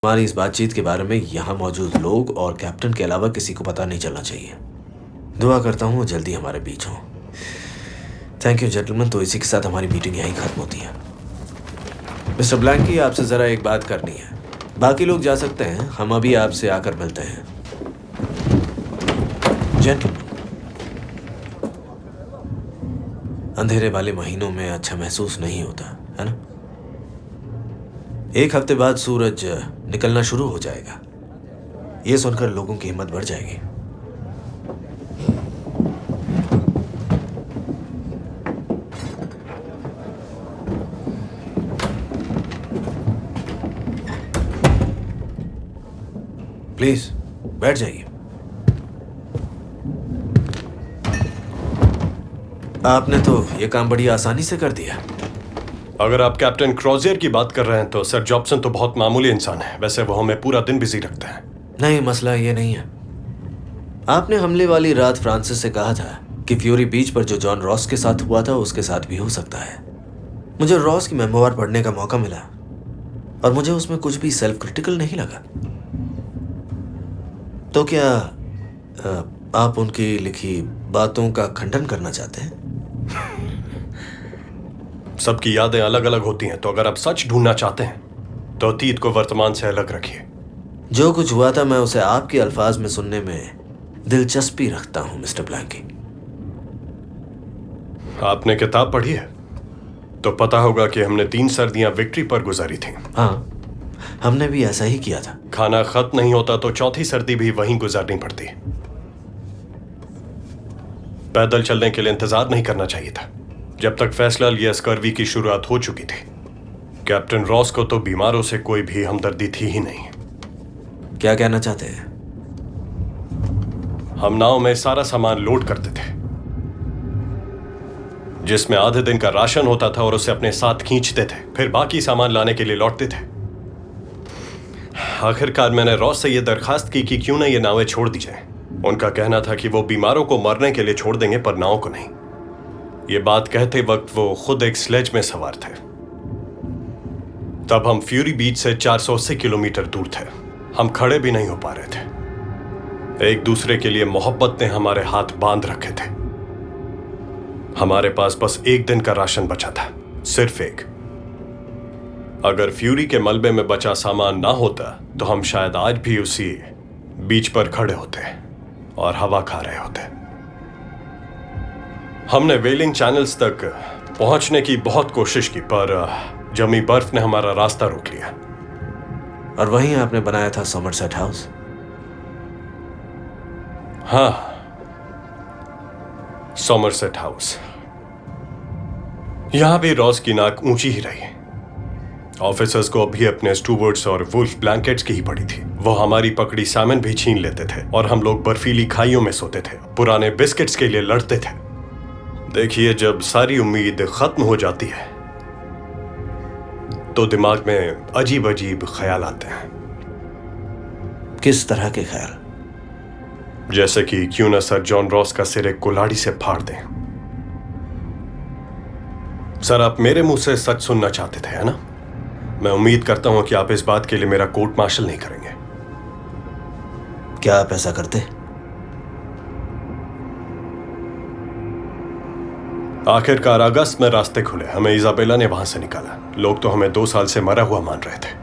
हमारी इस बातचीत के बारे में यहाँ मौजूद लोग और कैप्टन के अलावा किसी को पता नहीं चलना चाहिए। दुआ करता हूँ जल्दी हमारे बीच हो। Thank you gentleman. तो इसी के साथ हमारी मीटिंग यहीं खत्म होती है। मिस्टर ब्लैंकी, आपसे ज़रा एक बात करनी है। बाकी लोग जा सकते हैं, हम अभी आपसे आकर मिलते हैं। जेंटलमैन, अंधेरे वाले महीनों में अच्छा महसूस नहीं होता है ना? एक हफ्ते बाद सूरज निकलना शुरू हो जाएगा। यह सुनकर लोगों की हिम्मत बढ़ जाएगी। प्लीज बैठ जाइए। आपने तो यह काम बड़ी आसानी से कर दिया। अगर आप कैप्टन क्रॉजियर की बात कर रहे हैं तो सर जॉब्सन तो बहुत मामूली इंसान है। वैसे वो हमें पूरा दिन बिजी रखते हैं। नहीं, मसला ये नहीं है। आपने हमले वाली रात फ्रांसिस से कहा था कि फ्यूरी बीच पर जो जॉन रॉस के साथ हुआ था उसके साथ भी हो सकता है। मुझे रॉस की मेमोयर पढ़ने का मौका मिला और मुझे उसमें कुछ भी सेल्फ क्रिटिकल नहीं लगा। तो क्या आप उनकी लिखी बातों का खंडन करना चाहते हैं? सबकी यादें अलग अलग होती हैं, तो अगर आप सच ढूंढना चाहते हैं तो अतीत को वर्तमान से अलग रखिए। जो कुछ हुआ था मैं उसे आपके अल्फाज में सुनने में दिलचस्पी रखता हूं मिस्टर ब्लैंकी। आपने किताब पढ़ी है तो पता होगा कि हमने 3 सर्दियां विक्ट्री पर गुजारी थी। हाँ, हमने भी ऐसा ही किया था। खाना खत्म नहीं होता तो चौथी सर्दी भी वहीं गुजारनी पड़ती। पैदल चलने के लिए इंतजार नहीं करना चाहिए था जब तक फैसला लिया स्कर्वी की शुरुआत हो चुकी थी। कैप्टन रॉस को तो बीमारों से कोई भी हमदर्दी थी ही नहीं। क्या कहना चाहते हैं? हम नाव में सारा सामान लोड करते थे जिसमें आधे दिन का राशन होता था और उसे अपने साथ खींचते थे, फिर बाकी सामान लाने के लिए लौटते थे। आखिरकार मैंने रॉस से यह दरखास्त की कि क्यों ना ये नावें छोड़ दी जाए। उनका कहना था कि वो बीमारों को मरने के लिए छोड़ देंगे पर नाव को नहीं। ये बात कहते वक्त वो खुद एक स्लेज में सवार थे। तब हम फ्यूरी बीच से 480 किलोमीटर दूर थे। हम खड़े भी नहीं हो पा रहे थे। एक दूसरे के लिए मोहब्बत ने हमारे हाथ बांध रखे थे। हमारे पास बस एक दिन का राशन बचा था, सिर्फ एक। अगर फ्यूरी के मलबे में बचा सामान ना होता तो हम शायद आज भी उसी बीच पर खड़े होते और हवा खा रहे होते। हमने वेलिंग चैनल्स तक पहुंचने की बहुत कोशिश की पर जमी बर्फ ने हमारा रास्ता रोक लिया। और वहीं आपने बनाया था समरसेट हाउस? हाँ, समरसेट हाउस। यहां भी रॉस की नाक ऊंची ही रही। ऑफिसर्स को अभी अपने स्टूवर्ड्स और वुल्फ ब्लैंकेट्स की ही पड़ी थी। वो हमारी पकड़ी सामान भी छीन लेते थे और हम लोग बर्फीली खाइयों में सोते थे, पुराने बिस्किट्स के लिए लड़ते थे। देखिए, जब सारी उम्मीद खत्म हो जाती है तो दिमाग में अजीब अजीब ख्याल आते हैं। किस तरह के ख्याल? जैसे कि क्यों ना सर जॉन रॉस का सिर एक कुल्हाड़ी से फाड़ दें। सर, आप मेरे मुंह से सच सुनना चाहते थे, है ना? मैं उम्मीद करता हूं कि आप इस बात के लिए मेरा कोर्ट मार्शल नहीं करेंगे। क्या आप ऐसा करते? आखिरकार अगस्त में रास्ते खुले। हमें इजाबेला ने वहां से निकाला। लोग तो हमें 2 साल से मरा हुआ मान रहे थे।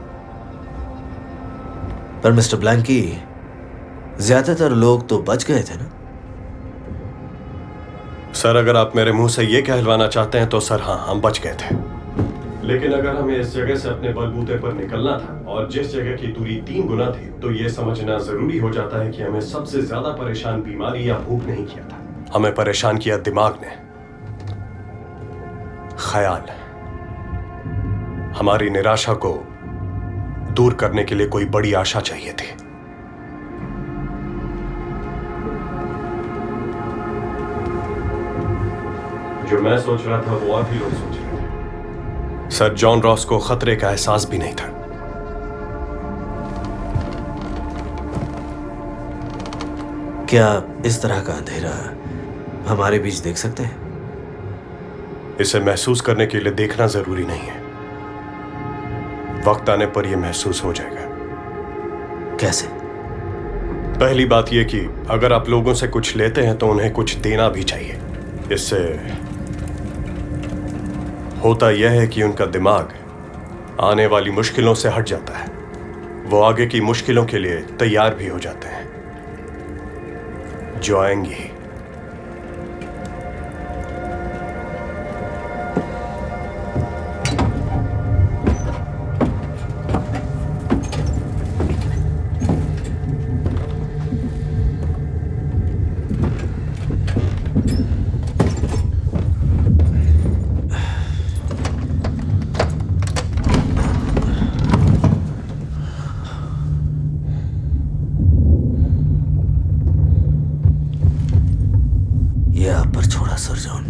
पर मिस्टर ब्लैंकी, ज्यादातर लोग तो बच गए थे ना? सर, अगर आप मेरे मुंह से यह कहलवाना चाहते हैं तो सर हाँ, हम बच गए थे। लेकिन अगर हमें इस जगह से अपने बलबूते पर निकलना था और जिस जगह की दूरी 3 गुना थी, तो यह समझना जरूरी हो जाता है कि हमें सबसे ज्यादा परेशान बीमारी या भूख नहीं किया था। हमें परेशान किया दिमाग ने, ख्याल। हमारी निराशा को दूर करने के लिए कोई बड़ी आशा चाहिए थी। जो मैं सोच रहा था वो और भी लोग सोच रहे थे। सर जॉन रॉस को खतरे का एहसास भी नहीं था। क्या इस तरह का अंधेरा हमारे बीच देख सकते हैं? इसे महसूस करने के लिए देखना जरूरी नहीं है। वक्त आने पर यह महसूस हो जाएगा। कैसे? पहली बात यह कि अगर आप लोगों से कुछ लेते हैं तो उन्हें कुछ देना भी चाहिए। इससे होता यह है कि उनका दिमाग आने वाली मुश्किलों से हट जाता है। वो आगे की मुश्किलों के लिए तैयार भी हो जाते हैं, जो आएंगी। ये आप पर छोड़ा सर जॉन।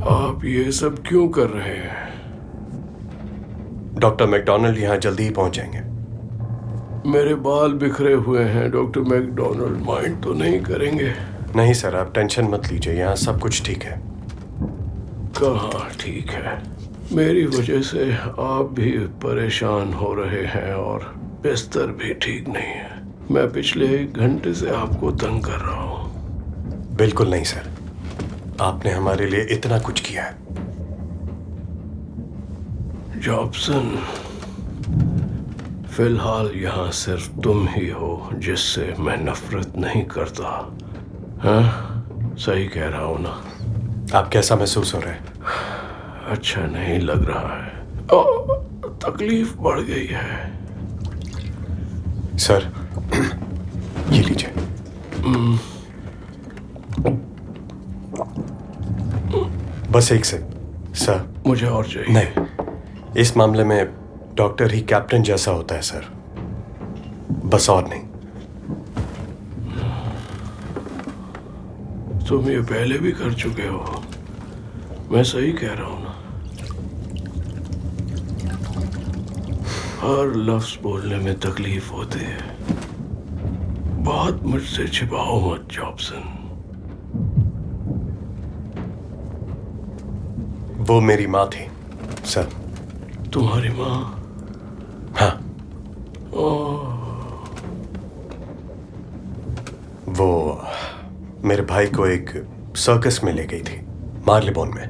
आप ये सब क्यों कर रहे हैं? डॉक्टर मैकडॉनल्ड यहां जल्दी ही पहुंच जाएंगे। मेरे बाल बिखरे हुए हैं। डॉक्टर मैकडोनाल्ड माइंड तो नहीं करेंगे? नहीं सर, आप टेंशन मत लीजिए, यहाँ सब कुछ ठीक है। कहाँ ठीक है? मेरी वजह से आप भी परेशान हो रहे हैं और बिस्तर भी ठीक नहीं है। मैं पिछले 1 घंटे से आपको तंग कर रहा हूँ। बिल्कुल नहीं सर, आपने हमारे लिए इतना कुछ किया है। जॉब्सन, फिलहाल यहाँ सिर्फ तुम ही हो जिससे मैं नफरत नहीं करता। हाँ, सही कह रहा हूँ ना? आप कैसा महसूस हो रहे हैं? अच्छा नहीं लग रहा है। तकलीफ बढ़ गई है। सर, ये लीजिए। बस एक से सर। मुझे और चाहिए। नहीं, इस मामले में डॉक्टर ही कैप्टन जैसा होता है सर, बस और नहीं। तुम ये पहले भी कर चुके हो। मैं सही कह रहा हूं ना? हर लफ्ज बोलने में तकलीफ होती है। बात मुझसे छिपाओ मत जॉब्सन। वो मेरी माँ थी सर। तुम्हारी माँ? हाँ, वो मेरे भाई को एक सर्कस में ले गई थी, मार्लेबोन में।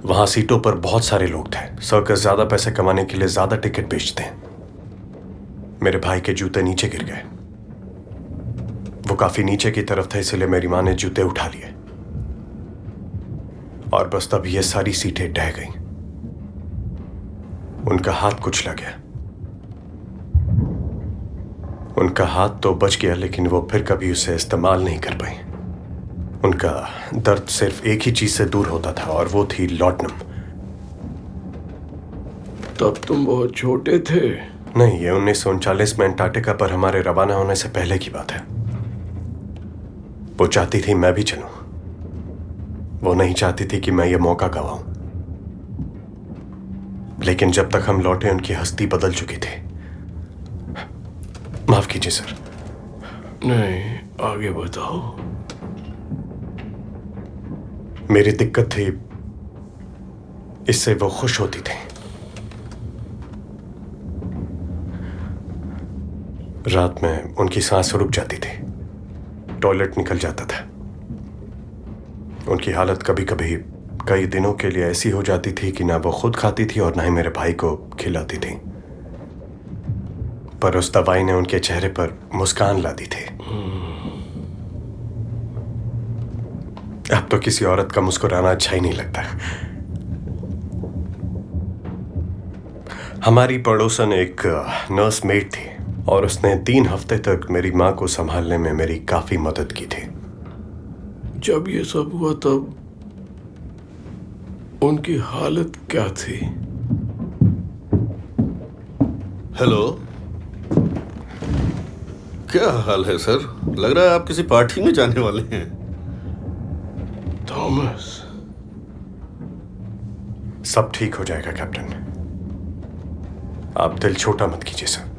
वहां सीटों पर बहुत सारे लोग थे। सर्कस ज्यादा पैसे कमाने के लिए ज्यादा टिकट बेचते हैं। मेरे भाई के जूते नीचे गिर गए। वो काफी नीचे की तरफ थे, इसलिए मेरी माँ ने जूते उठा लिए और बस तब ये सारी सीटें ढह गईं। उनका हाथ कुचला गया। उनका हाथ तो बच गया, लेकिन वो फिर कभी उसे इस्तेमाल नहीं कर पाई। उनका दर्द सिर्फ एक ही चीज से दूर होता था और वो थी लॉटनम। तब तुम बहुत छोटे थे? नहीं, ये 1939 में अंटार्कटिका पर हमारे रवाना होने से पहले की बात है। वो चाहती थी मैं भी चलूं। वो नहीं चाहती थी कि मैं ये मौका गंवाऊं। लेकिन जब तक हम लौटे उनकी हस्ती बदल चुकी थी। माफ कीजिए सर। नहीं, आगे बताओ। मेरी दिक्कत थी, इससे वो खुश होती थी। रात में उनकी सांस रुक जाती थी, टॉयलेट निकल जाता था। उनकी हालत कभी कभी कई दिनों के लिए ऐसी हो जाती थी कि ना वो खुद खाती थी और ना ही मेरे भाई को खिलाती थी। पर उस दवाई ने उनके चेहरे पर मुस्कान ला दी थी। अब तो किसी औरत का मुस्कुराना अच्छा ही नहीं लगता। हमारी पड़ोसन एक नर्स मेड थी और उसने 3 हफ्ते तक मेरी माँ को संभालने में मेरी काफी मदद की थी। जब ये सब हुआ तब उनकी हालत क्या थी? हेलो, क्या हाल है सर? लग रहा है आप किसी पार्टी में जाने वाले हैं। थॉमस, सब ठीक हो जाएगा कैप्टन, आप दिल छोटा मत कीजिए सर।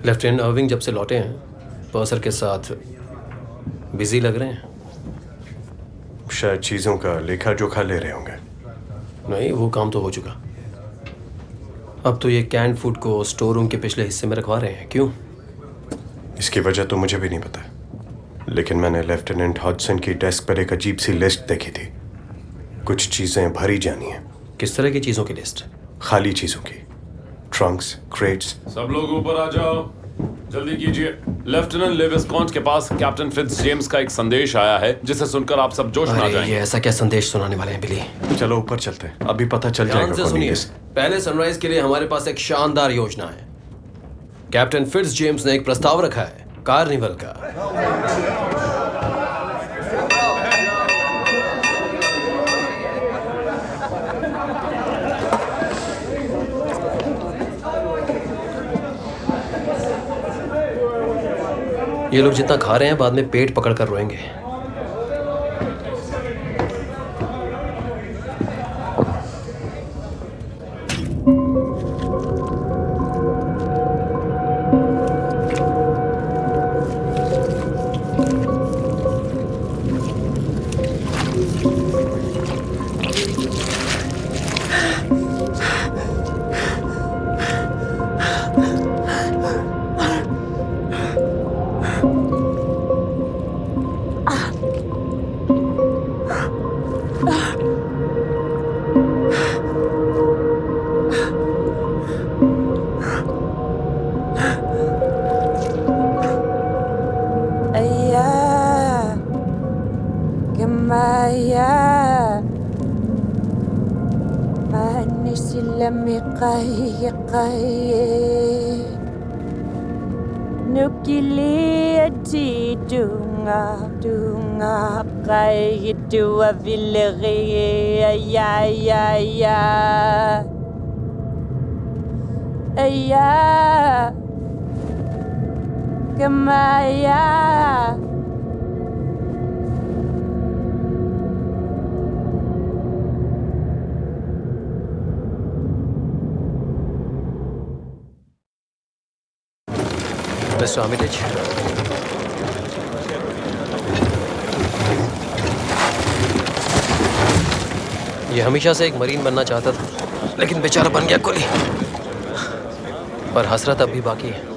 लेफ्टिनेंट अर्विंग जब से लौटे हैं पर्सर के साथ बिजी लग रहे हैं। शायद चीजों का लेखा जोखा ले रहे होंगे। नहीं, वो काम तो हो चुका। अब तो ये कैंड फूड को स्टोर रूम के पिछले हिस्से में रखवा रहे हैं। क्यों? इसकी वजह तो मुझे भी नहीं पता, लेकिन मैंने लेफ्टिनेंट हॉडसन की डेस्क पर एक अजीब सी लिस्ट देखी थी। कुछ चीजें भरी जानी है। किस तरह की चीज़ों की लिस्ट? खाली चीजों की, ट्रंक्स, क्रेट्स। सब लोग ऊपर आ जाओ, जल्दी कीजिए। लेफ्टिनेंट लेविस्कॉन्ट के पास कैप्टन फिट्ज जेम्स का एक संदेश आया है जिसे सुनकर आप सब जोश में आ अरे जाएंगे। ये ऐसा क्या संदेश सुनाने वाले हैं बिली? चलो ऊपर चलते हैं, अभी पता चल ध्यान जाएगा से कौन सुनिए। है। पहले सनराइज के लिए हमारे पास एक शानदार योजना है। कैप्टन फिट्ज जेम्स ने एक प्रस्ताव रखा है कार्निवल का। ये लोग जितना खा रहे हैं बाद में पेट पकड़ कर रोएंगे। Nukiliati dunga kai dua vilere ya Kamaya mister आमिलिच, ये हमेशा से एक मरीन बनना चाहता था, लेकिन बेचारा बन गया कुली। पर हसरत अब भी बाकी है।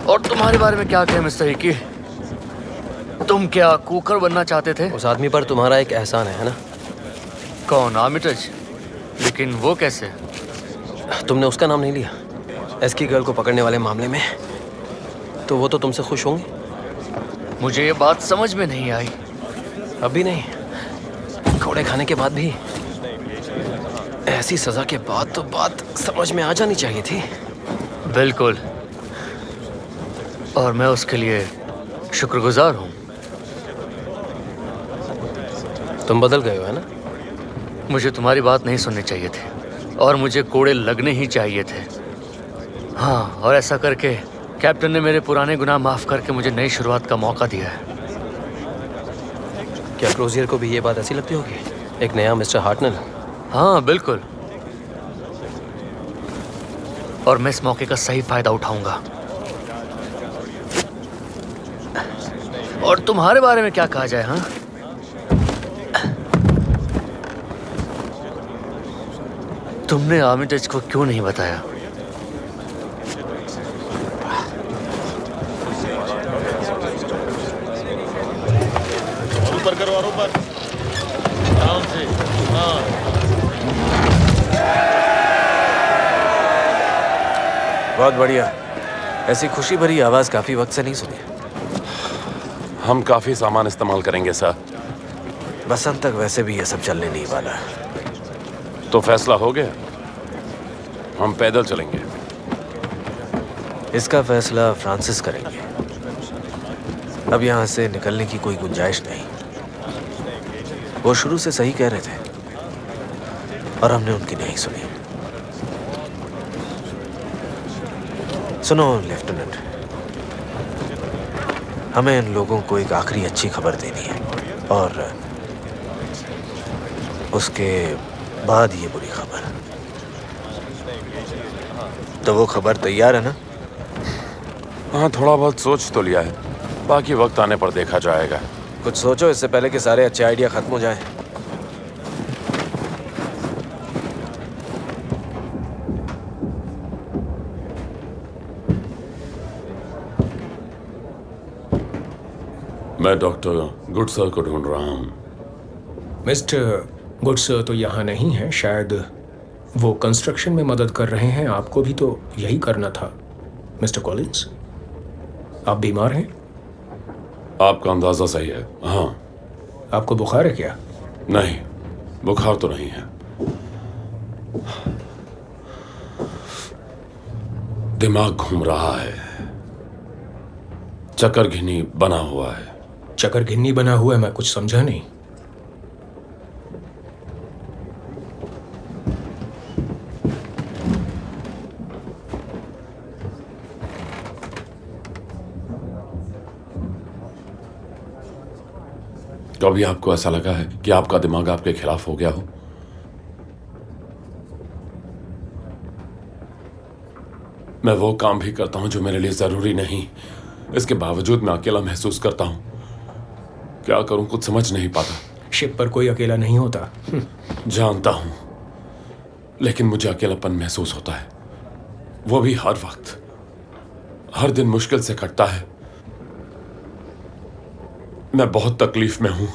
और तुम्हारे बारे में क्या कहें मिस्टर हिकी? तुम क्या कुकर बनना चाहते थे? उस आदमी पर तुम्हारा एक एहसान है ना? कौन? आर्मिटेज? लेकिन वो कैसे? तुमने उसका नाम नहीं लिया एस्की गर्ल को पकड़ने वाले मामले में, तो वो तो तुमसे खुश होंगे। मुझे ये बात समझ में नहीं आई। अभी नहीं, घोड़े खाने के बाद भी। ऐसी सजा के बाद तो बात समझ में आ जानी चाहिए थी। बिल्कुल, और मैं उसके लिए शुक्रगुजार हूँ। तुम बदल गए हो है ना? मुझे तुम्हारी बात नहीं सुननी चाहिए थी और मुझे कोड़े लगने ही चाहिए थे। हाँ, और ऐसा करके कैप्टन ने मेरे पुराने गुनाह माफ करके मुझे नई शुरुआत का मौका दिया है। क्या क्रोजियर को भी ये बात ऐसी लगती होगी? एक नया मिस्टर हार्टनल। हाँ बिल्कुल, और मैं इस मौके का सही फायदा उठाऊंगा। और तुम्हारे बारे में क्या कहा जाए? हाँ, तुमने आर्मिटेज को क्यों नहीं बताया? ऊपर करो और ऊपर आराम से। हाँ, बहुत बढ़िया। ऐसी खुशी भरी आवाज काफी वक्त से नहीं सुनी। हम काफी सामान इस्तेमाल करेंगे सर। बसंत तक वैसे भी ये सब चलने नहीं वाला। तो फैसला हो गया, हम पैदल चलेंगे। इसका फैसला फ्रांसिस करेंगे। अब यहाँ से निकलने की कोई गुंजाइश नहीं। वो शुरू से सही कह रहे थे और हमने उनकी नहीं सुनी। सुनो लेफ्टिनेंट, हमें इन लोगों को एक आखिरी अच्छी खबर देनी है और उसके बाद ये बुरी खबर। तो वो खबर तैयार है ना? हाँ, थोड़ा बहुत सोच तो लिया है, बाकी वक्त आने पर देखा जाएगा। कुछ सोचो इससे पहले कि सारे अच्छे आइडिया खत्म हो जाएं। मैं डॉक्टर गुडसर को ढूंढ रहा हूँ। मिस्टर गुडसर तो यहाँ नहीं है, शायद वो कंस्ट्रक्शन में मदद कर रहे हैं। आपको भी तो यही करना था मिस्टर कॉलिंस। आप बीमार हैं? आपका अंदाजा सही है। हाँ। आपको बुखार है क्या? नहीं, बुखार तो नहीं है। दिमाग घूम रहा है, चक्कर घिन्नी बना हुआ है। चक्कर घिन्नी बना हुआ है? मैं कुछ समझा नहीं। कभी आपको ऐसा लगा है कि आपका दिमाग आपके खिलाफ हो गया हो? मैं वो काम भी करता हूं जो मेरे लिए जरूरी नहीं, इसके बावजूद मैं अकेला महसूस करता हूं। क्या करूं, कुछ समझ नहीं पाता। शिप पर कोई अकेला नहीं होता। जानता हूं, लेकिन मुझे अकेलापन महसूस होता है, वो भी हर वक्त। हर दिन मुश्किल से कटता है। मैं बहुत तकलीफ में हूं।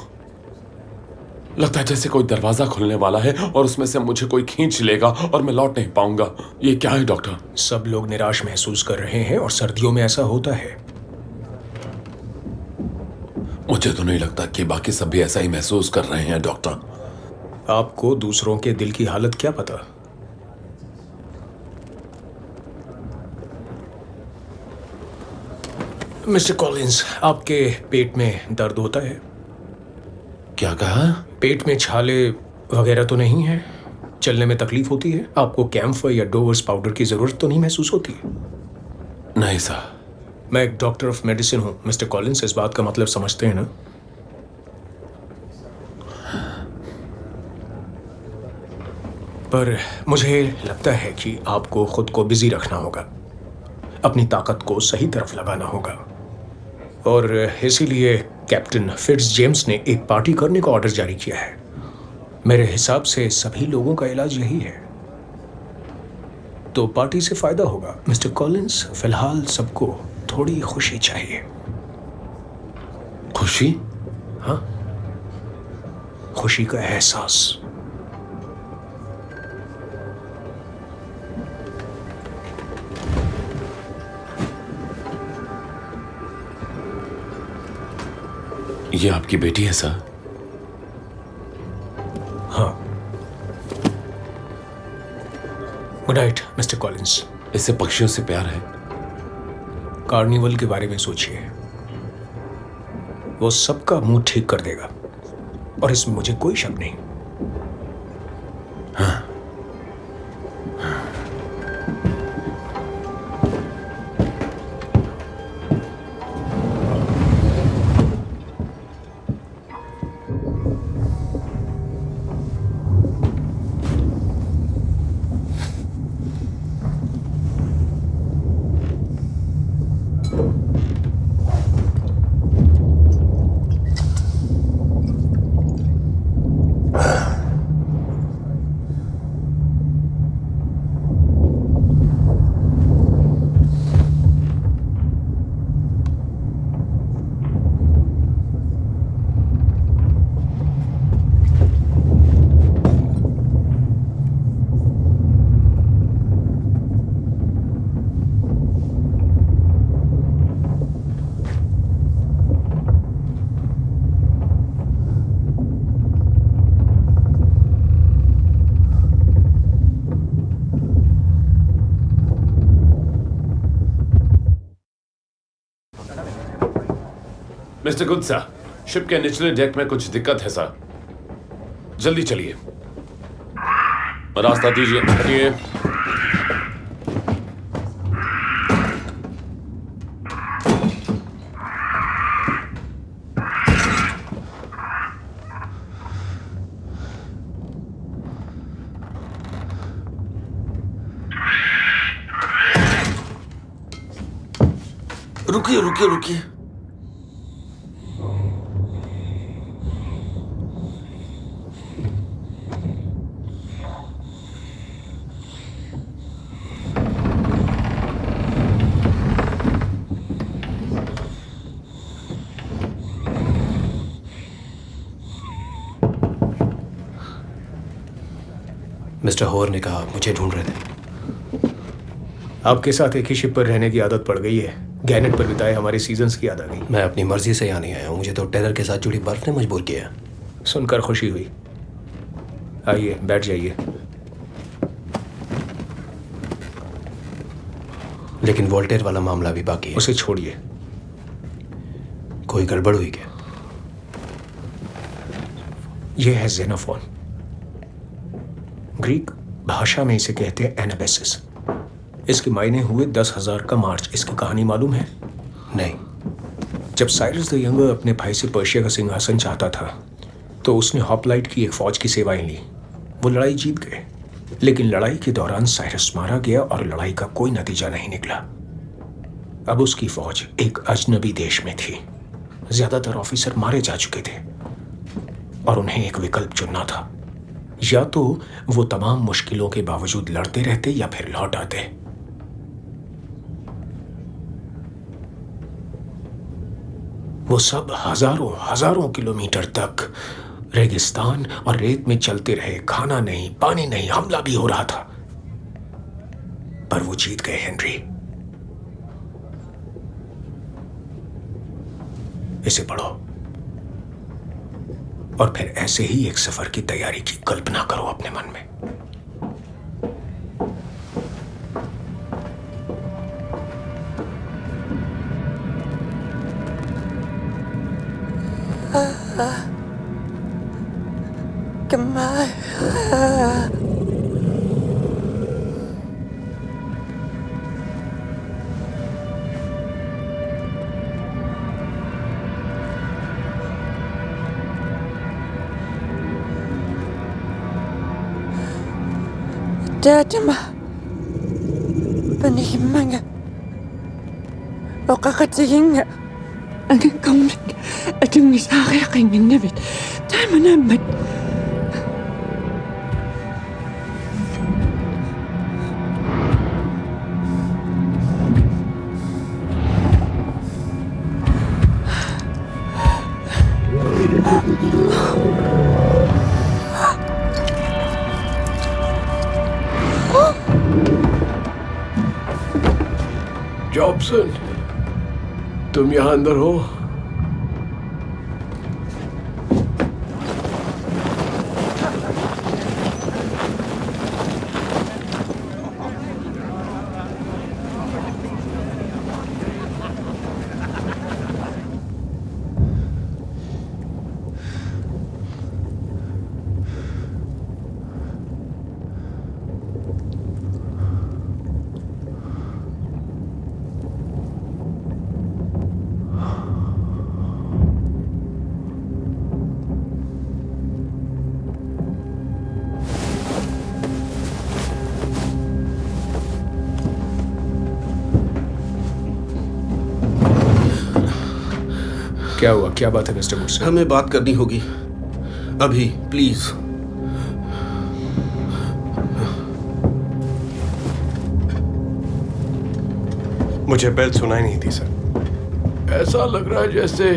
लगता है जैसे कोई दरवाजा खुलने वाला है और उसमें से मुझे कोई खींच लेगा और मैं लौट नहीं पाऊंगा। ये क्या है डॉक्टर? सब लोग निराश महसूस कर रहे हैं और सर्दियों में ऐसा होता है। मुझे तो नहीं लगता कि बाकी सब भी ऐसा ही महसूस कर रहे हैं डॉक्टर। आपको दूसरों के दिल की हालत क्या पता? मिस्टर कॉलिंस, आपके पेट में दर्द होता है? क्या कहा? पेट में छाले वगैरह तो नहीं है? चलने में तकलीफ होती है? आपको कैम्फर या डोवर्स पाउडर की जरूरत तो नहीं महसूस होती? नहीं सर। मैं एक डॉक्टर ऑफ मेडिसिन हूं मिस्टर कॉलिंस, इस बात का मतलब समझते हैं ना? पर मुझे लगता है कि आपको खुद को बिजी रखना होगा, अपनी ताकत को सही तरफ लगाना होगा। और इसीलिए कैप्टन फिट्ज जेम्स ने एक पार्टी करने का ऑर्डर जारी किया है। मेरे हिसाब से सभी लोगों का इलाज यही है, तो पार्टी से फायदा होगा। मिस्टर कॉलिंस, फिलहाल सबको थोड़ी खुशी चाहिए। खुशी? हाँ, खुशी का एहसास। ये आपकी बेटी है सर? हाँ। Good night mister Collins. इससे पक्षियों से प्यार है? कार्निवल के बारे में सोचिए, वो सबका मुंह ठीक कर देगा और इसमें मुझे कोई शक नहीं। हाँ। मिस्टर गुप्ता, शिप के निचले डेक में कुछ दिक्कत है सर। जल्दी चलिए, रास्ता दीजिए। हटिए। रुकिए रुकिए रुकिए। मिस्टर होर ने कहा मुझे ढूंढ रहे थे। आपके साथ एक ही शिप पर रहने की आदत पड़ गई है। गैनेट पर बिताए हमारे सीजन्स की याद आ गई। मैं अपनी मर्जी से यहाँ नहीं आया हूँ, मुझे तो टेलर के साथ जुड़ी बर्फ ने मजबूर किया। सुनकर खुशी हुई। आइए बैठ जाइए। लेकिन वोल्टेयर वाला मामला भी बाकी है। उसे छोड़िए। कोई गड़बड़ हुई क्या? यह है जेनोफोन। ग्रीक भाषा में इसे कहते हैं एनाबेसिस। इसके मायने हुए 10,000 का मार्च। इसकी कहानी मालूम है? नहीं। जब साइरस द यंगर अपने भाई से पर्शिया का सिंहासन चाहता था तो उसने हॉपलाइट की एक फौज की सेवाएं ली। वो लड़ाई जीत गए, लेकिन लड़ाई के दौरान साइरस मारा गया और लड़ाई का कोई नतीजा नहीं निकला। अब उसकी फौज एक अजनबी देश में थी। ज्यादातर ऑफिसर मारे जा चुके थे और उन्हें एक विकल्प चुनना था। या तो वो तमाम मुश्किलों के बावजूद लड़ते रहते या फिर लौट आते। वो सब हजारों हजारों किलोमीटर तक रेगिस्तान और रेत में चलते रहे। खाना नहीं, पानी नहीं, हमला भी हो रहा था, पर वो जीत गए। हेनरी, इसे पढ़ो और फिर ऐसे ही एक सफर की तैयारी की कल्पना करो अपने मन में। Dadama Panihimanga Okakatinga Angkomlik Atungisariaking in Nevid Taimanamad Jackson, तुम यहाँ अंदर हो? क्या हुआ? क्या बात है मिस्टर गुडसन? हमें बात करनी होगी अभी, प्लीज। मुझे बेल सुनाई नहीं थी सर। ऐसा लग रहा है जैसे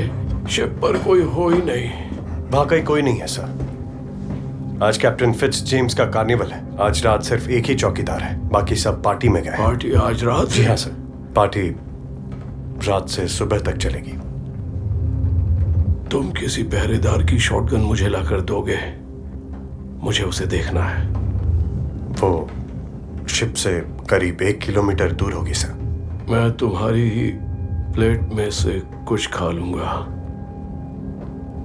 शिप पर कोई हो ही नहीं। वाकई कोई नहीं है सर। आज कैप्टन फिट्ज जेम्स का कार्निवल है। आज रात सिर्फ एक ही चौकीदार है, बाकी सब पार्टी में गए हैं। पार्टी आज रात? जी हाँ सर, पार्टी रात से सुबह तक चलेगी। तुम किसी पहरेदार की शॉटगन मुझे लाकर दोगे? मुझे उसे देखना है। वो शिप से करीब 1 किलोमीटर दूर होगी सर। मैं तुम्हारी ही प्लेट में से कुछ खा लूंगा,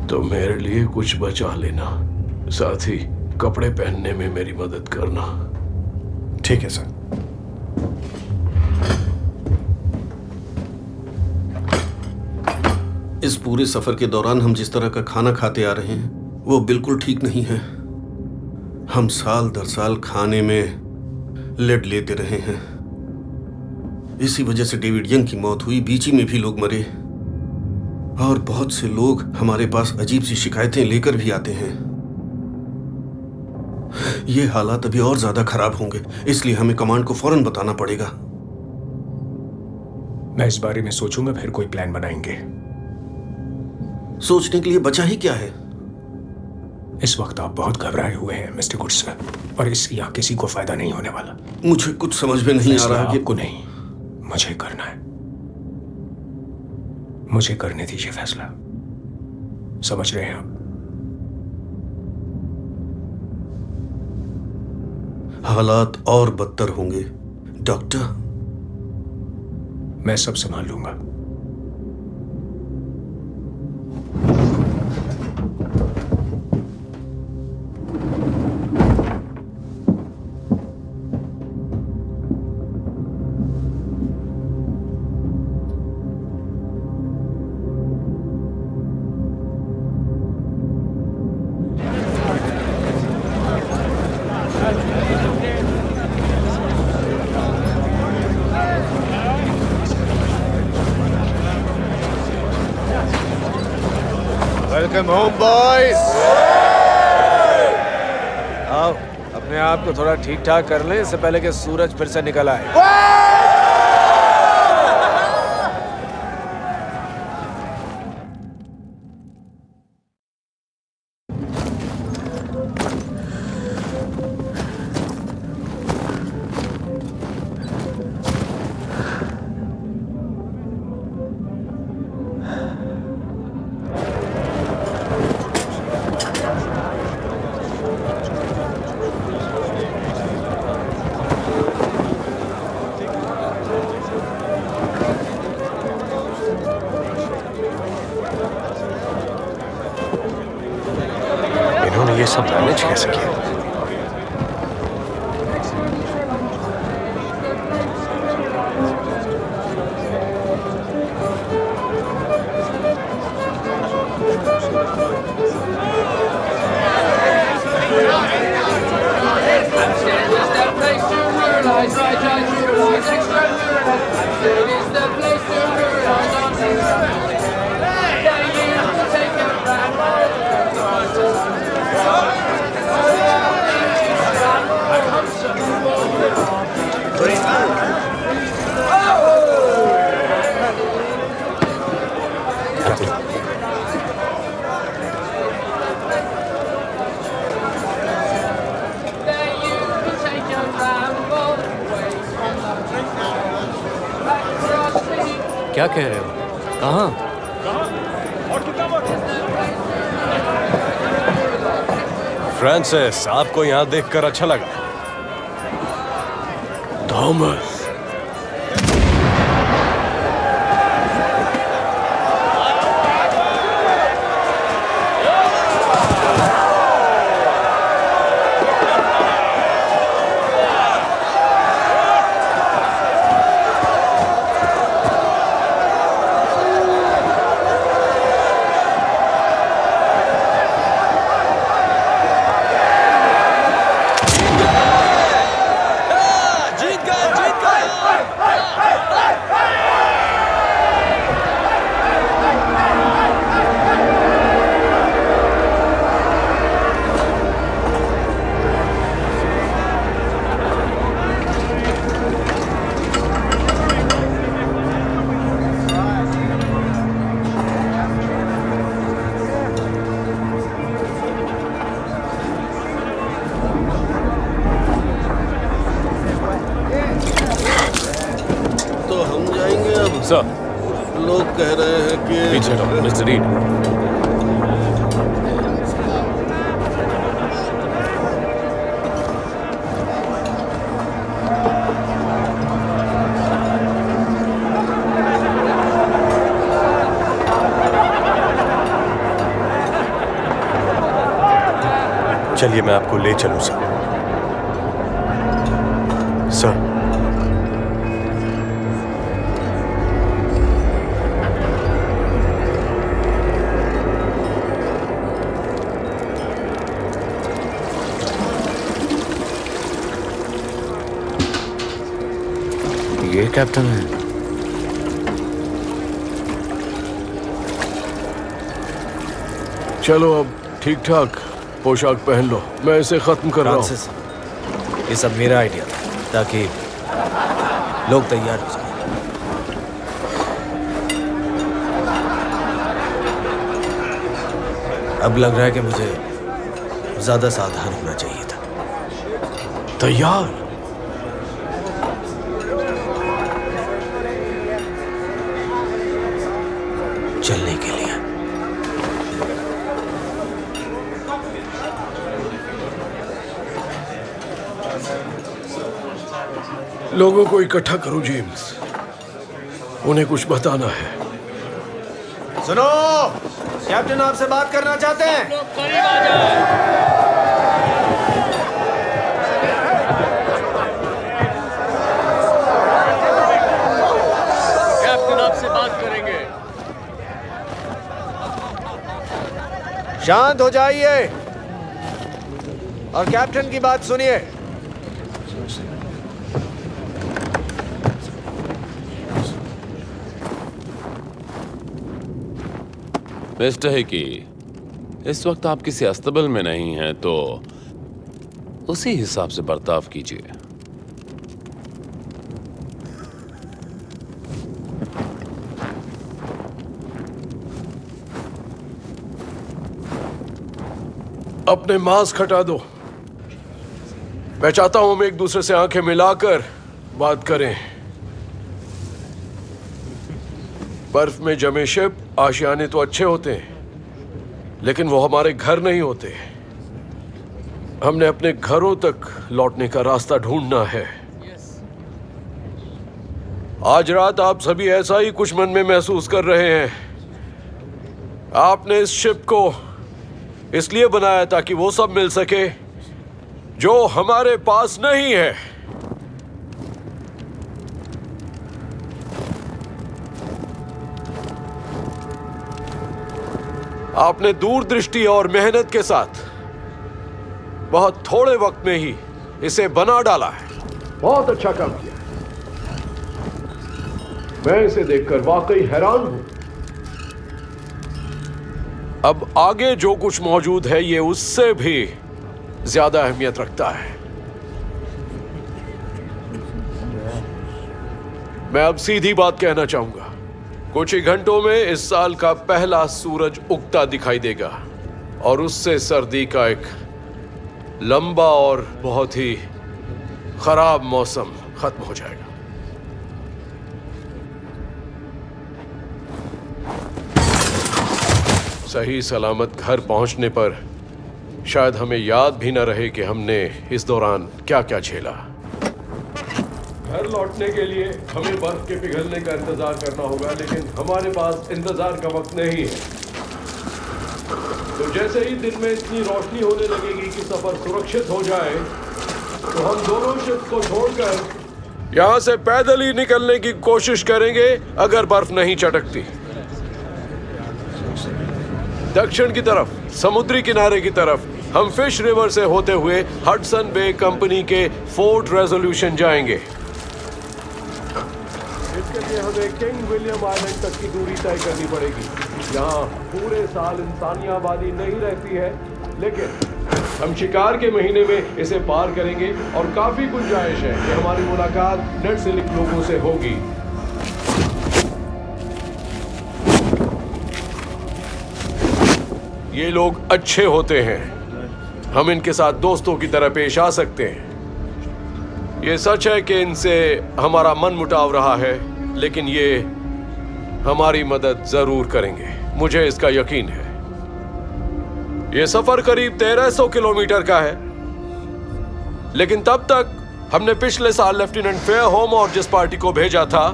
तो मेरे लिए कुछ बचा लेना। साथ ही कपड़े पहनने में मेरी मदद करना। ठीक है सर। इस पूरे सफर के दौरान हम जिस तरह का खाना खाते आ रहे हैं वो बिल्कुल ठीक नहीं है। हम साल दर साल खाने में लेड लेते रहे हैं। इसी वजह से डेविड यंग की मौत हुई, बीची में भी लोग मरे, और बहुत से लोग हमारे पास अजीब सी शिकायतें लेकर भी आते हैं। ये हालात अभी और ज्यादा खराब होंगे, इसलिए हमें कमांड को फौरन बताना पड़ेगा। मैं इस बारे में सोचूंगा, फिर कोई प्लान बनाएंगे। सोचने के लिए बचा ही क्या है? इस वक्त आप बहुत घबराए हुए हैं मिस्टर गुडसन, और इससे यहाँ किसी को फायदा नहीं होने वाला। मुझे कुछ समझ में नहीं आ रहा कि आपको नहीं, मुझे करना है। मुझे करने दीजिए फैसला। समझ रहे हैं आप? हालात और बदतर होंगे डॉक्टर। मैं सब संभाल लूंगा। Welcome home boys. आओ, अपने आप को थोड़ा ठीक ठाक कर लें इससे पहले कि सूरज फिर से निकल आए। इन्होंने ये सब मैनेज कैसे किया? क्या कह रहे हो? कहाँ? फ्रांसिस, आपको यहाँ देखकर अच्छा लगा। थॉमस, तो हम जाएंगे अब। सर, लोग कह रहे हैं कि पीछे रहो, मिस्टर रीड। चलिए मैं आपको ले चलूं सर। सर, ये कैप्टन है। चलो अब ठीक ठाक पोशाक पहन लो, मैं इसे खत्म कर रहा हूँ। फ्रांसिस, ये सब मेरा आइडिया था ताकि लोग तैयार हो जाए। अब लग रहा है कि मुझे ज्यादा सावधान होना चाहिए था। तैयार? चलने के लिए। लोगों को इकट्ठा करो जेम्स, उन्हें कुछ बताना है। सुनो, कैप्टन आपसे बात करना चाहते हैं। कैप्टन आपसे बात करेंगे। शांत हो जाइए और कैप्टन की बात सुनिए। मिस्टर हिकी, इस वक्त आप किसी अस्तबल में नहीं हैं, तो उसी हिसाब से बर्ताव कीजिए। अपने मास्क हटा दो। मैं चाहता हूं हम एक दूसरे से आंखें मिलाकर बात करें। बर्फ में जमे शिप आशियाने तो अच्छे होते हैं, लेकिन वो हमारे घर नहीं होते। हमने अपने घरों तक लौटने का रास्ता ढूंढना है। आज रात आप सभी ऐसा ही कुछ मन में महसूस कर रहे हैं। आपने इस शिप को इसलिए बनाया ताकि वो सब मिल सके जो हमारे पास नहीं है। आपने दूरदृष्टि और मेहनत के साथ बहुत थोड़े वक्त में ही इसे बना डाला है। बहुत अच्छा काम किया। मैं इसे देखकर वाकई हैरान हूं। अब आगे जो कुछ मौजूद है ये उससे भी ज्यादा अहमियत रखता है। मैं अब सीधी बात कहना चाहूंगा। कुछ ही घंटों में इस साल का पहला सूरज उगता दिखाई देगा और उससे सर्दी का एक लंबा और बहुत ही खराब मौसम खत्म हो जाएगा। सही सलामत घर पहुंचने पर शायद हमें याद भी न रहे कि हमने इस दौरान क्या क्या झेला। घर लौटने के लिए हमें बर्फ के पिघलने का इंतजार करना होगा, लेकिन हमारे पास इंतजार का वक्त नहीं है। तो जैसे ही दिन में इतनी रोशनी होने लगेगी कि सफर सुरक्षित हो जाए, तो हम दोनों शिप को छोड़कर यहां से पैदल ही निकलने की कोशिश करेंगे, अगर बर्फ नहीं चटकती। दक्षिण की तरफ, समुद्री किनारे की तरफ हम फिश रिवर से होते हुए हडसन बे कंपनी के फोर्ट रेजोल्यूशन जाएंगे। इसके लिए हमें किंग विलियम आइलैंड तक की दूरी तय करनी पड़ेगी। यहाँ पूरे साल इंसानी आबादी नहीं रहती है, लेकिन हम शिकार के महीने में इसे पार करेंगे और काफी गुंजाइश है कि हमारी मुलाकात नेटसिलिक लोगों से होगी। ये लोग अच्छे होते हैं, हम इनके साथ दोस्तों की तरह पेश आ सकते हैं। ये सच है कि इनसे हमारा मन मुटाव रहा है, लेकिन ये हमारी मदद जरूर करेंगे, मुझे इसका यकीन है। ये सफर करीब 1300 किलोमीटर का है, लेकिन तब तक हमने पिछले साल लेफ्टिनेंट फेयरहोम और जिस पार्टी को भेजा था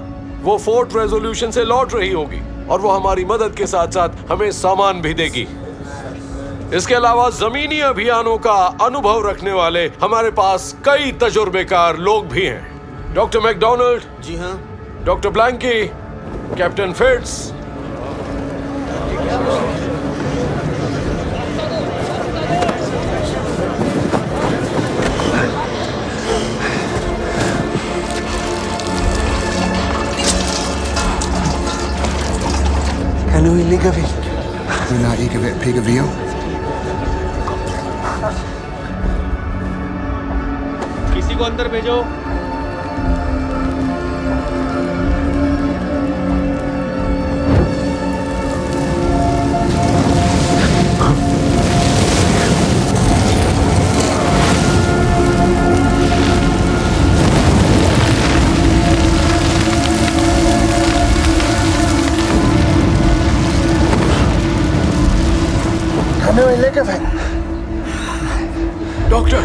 वो फोर्ट रेजोल्यूशन से लौट रही होगी, और वो हमारी मदद के साथ साथ हमें सामान भी देगी। इसके अलावा जमीनी अभियानों का अनुभव रखने वाले हमारे पास कई तजुर्बेकार लोग भी हैं। डॉक्टर मैकडोनाल्ड, जी हाँ, doctor Blanky, captain Fitz. Hello, Iligavi. Una Igavit Pigavio. किसी को अंदर भेजो। Hello, Iligavi. डॉक्टर,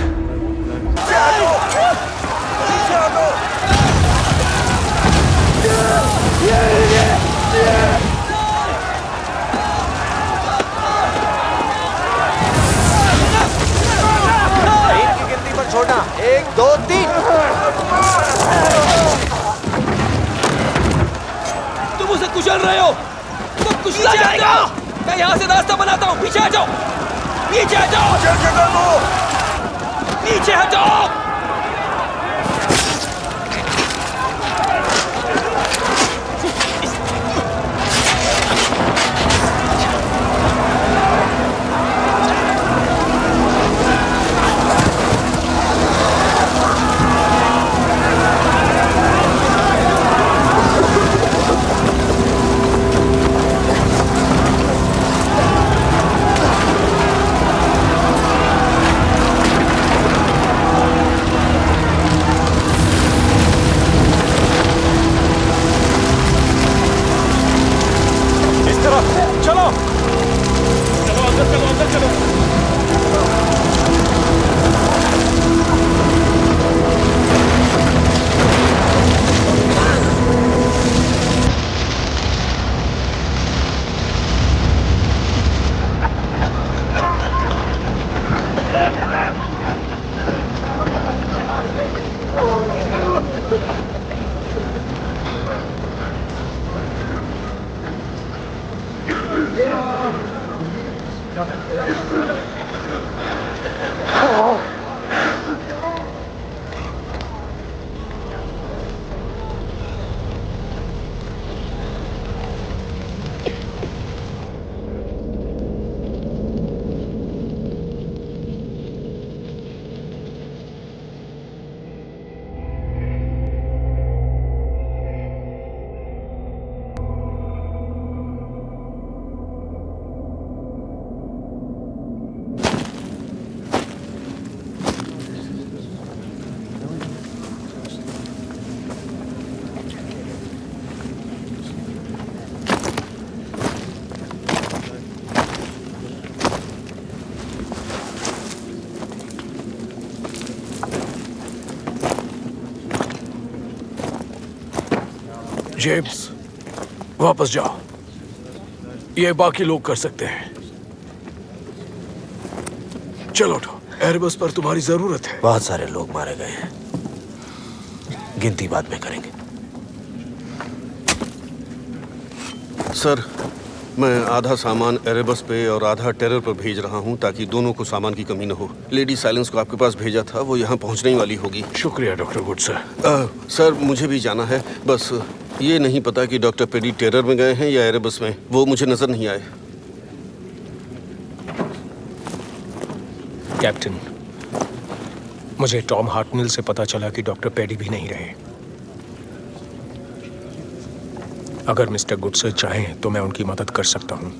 की गिनती पर छोड़ना। 1 2 3। तुम उसे कुचल रहे हो, तुम कुचला जाएगा। मैं यहाँ से रास्ता बनाता हूँ, पीछे आ जाओ, नीचे आ जाओ, नीचे आ जाओ। जेम्स, वापस जाओ। ये बाकी लोग कर सकते हैं। चलो उठो, एयरबस पर तुम्हारी जरूरत है। बहुत सारे लोग मारे गए हैं, गिनती बाद में करेंगे। सर, मैं आधा सामान एरेबस पे और आधा टेरर पर भेज रहा हूँ ताकि दोनों को सामान की कमी न हो। लेडी साइलेंस को आपके पास भेजा था, वो यहाँ पहुँचने ही वाली होगी। शुक्रिया डॉक्टर गुड सर। सर, मुझे भी जाना है, बस ये नहीं पता कि डॉक्टर पेडी टेरर में गए हैं या एरेबस में। वो मुझे नजर नहीं आए। कैप्टन, मुझे टॉम हार्टनेल से पता चला कि डॉक्टर पेडी भी नहीं रहे। अगर मिस्टर गुडसर चाहें तो मैं उनकी मदद कर सकता हूं।